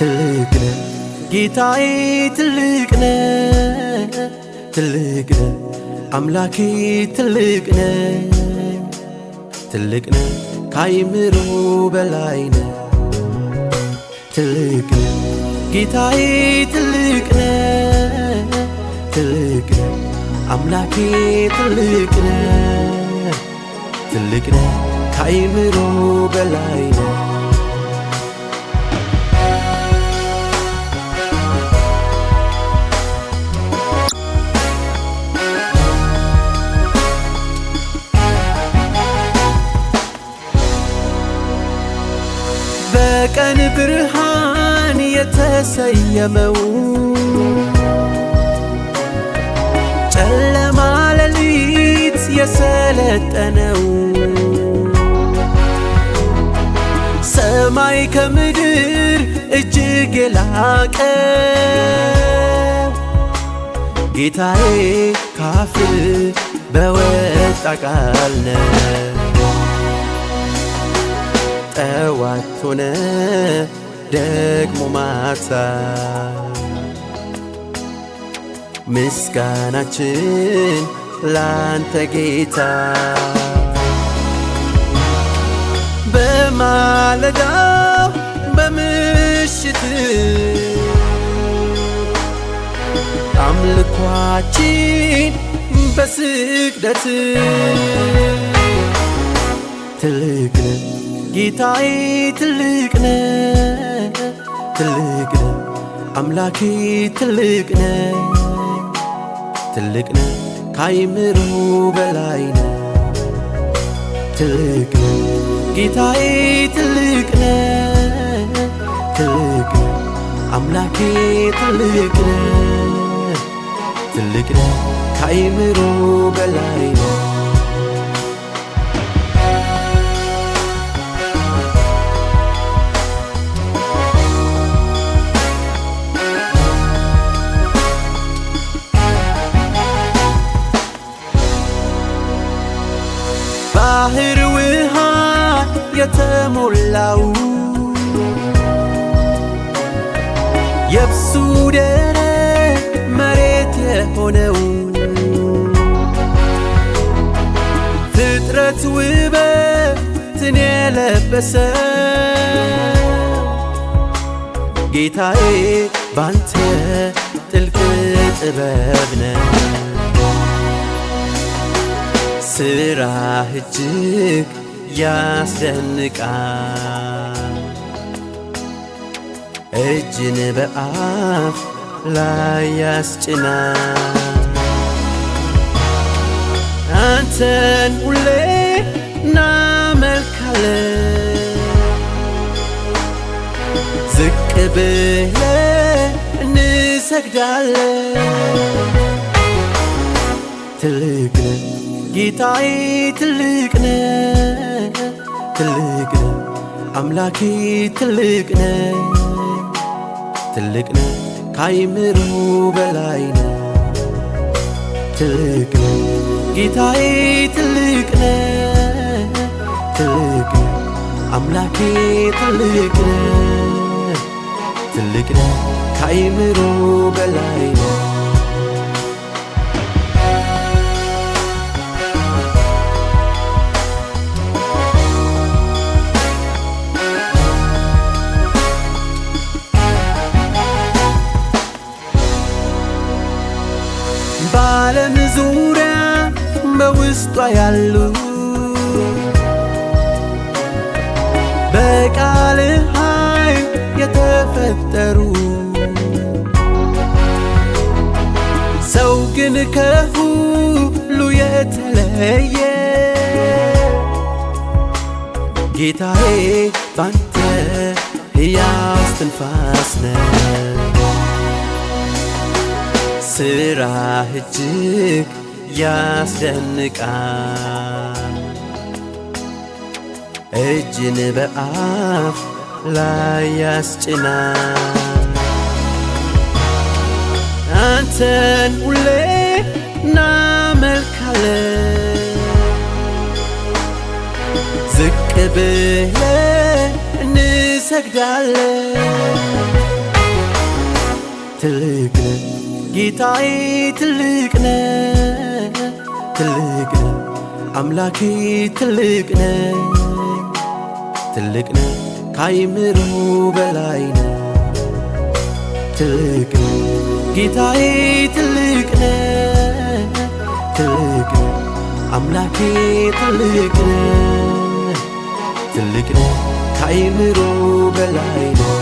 ትልቅ ነህ ጌታዬ ትልቅ ነህ ትልቅ ነህ አምላኬ ትልቅ ነህ ትልቅ ነህ ከአይምሮ በላይ ነህ ትልቅ ነህ ጌታዬ ትልቅ ነህ ትልቅ ነህ አምላኬ ትልቅ ነህ ትልቅ ነህ ከአይምሮ በላይ ነህ በቀን ብርሃን የተሰየመው ጨለማ ሌሊት የሰለጠነው ሰማይ ከምድር እጅግ የላቀ ጌታዬ ካፍ በወጣ ቃል ነው ጠዋት ሆነ ደግሞ ማታ ምስጋናችን ላንተ ጌታ በማለዳ በምሽት አምልኳችን በስግደት ትልቅ ነህ ጌታዬ ትልቅ ነህ ትልቅ ነህ አምላኬ ትልቅ ነህ ትልቅ ነህ ከአይምሮ በላይ ነህ ትልቅ ነህ ጌታዬ ትልቅ ነህ ትልቅ ነህ አምላኬ ትልቅ ነህ ትልቅ ነህ ከአይምሮ በላይ ነህ ባህር ውሃ የተሞላው የብሱ ደረቅ መሬት የሆነው ፍጥረት ውበትን የለበሰ ጌታዬ ባንተ ጥልቅ ጥበብ ነው ስራህ እጅግ ያስደንቃል እጅን በአፍ ላይ ያስጭናል አንተን ሁሌ እናመልካለን ዝቅ ብለን እንሰግዳለን ትልቅ ነህ ጌታዬ ትልቅ ነህ ትልቅ ነህ አምላኬ ትልቅ ነህ ትልቅ ነህ ከአይምሮ በላይ ነህ ትልቅ ነህ ጌታዬ ትልቅ ነህ ትልቅ ነህ አምላኬ ትልቅ ነህ ትልቅ ነህ ከአይምሮ በላይ ነህ በዓለም ዙሪያ በውስጧ ያሉ በቃልህ ኃይል የተፈጠሩ ሰው ግን ከሁሉ የተለየ ጌታዬ ባንተ ሕያው እስትንፋስ ነህ ስራህ እጅግ ያስደንቃል እጅን በአፍ ላይ ያስጭናል አንተን ሁሌ እናመልካለን ዝቅ ብለን እንሰግዳለን ትልቅ ነህ ጌታዬ ትልቅ ነህ ትልቅ ነህ አምላኬ ትልቅ ነህ ትልቅ ነህ ከአይምሮ በላይ ነህ ትልቅ ነህ ጌታዬ ትልቅ ነህ ትልቅ ነህ አምላኬ ትልቅ ነህ ትልቅ ነህ ከአይምሮ በላይ ነህ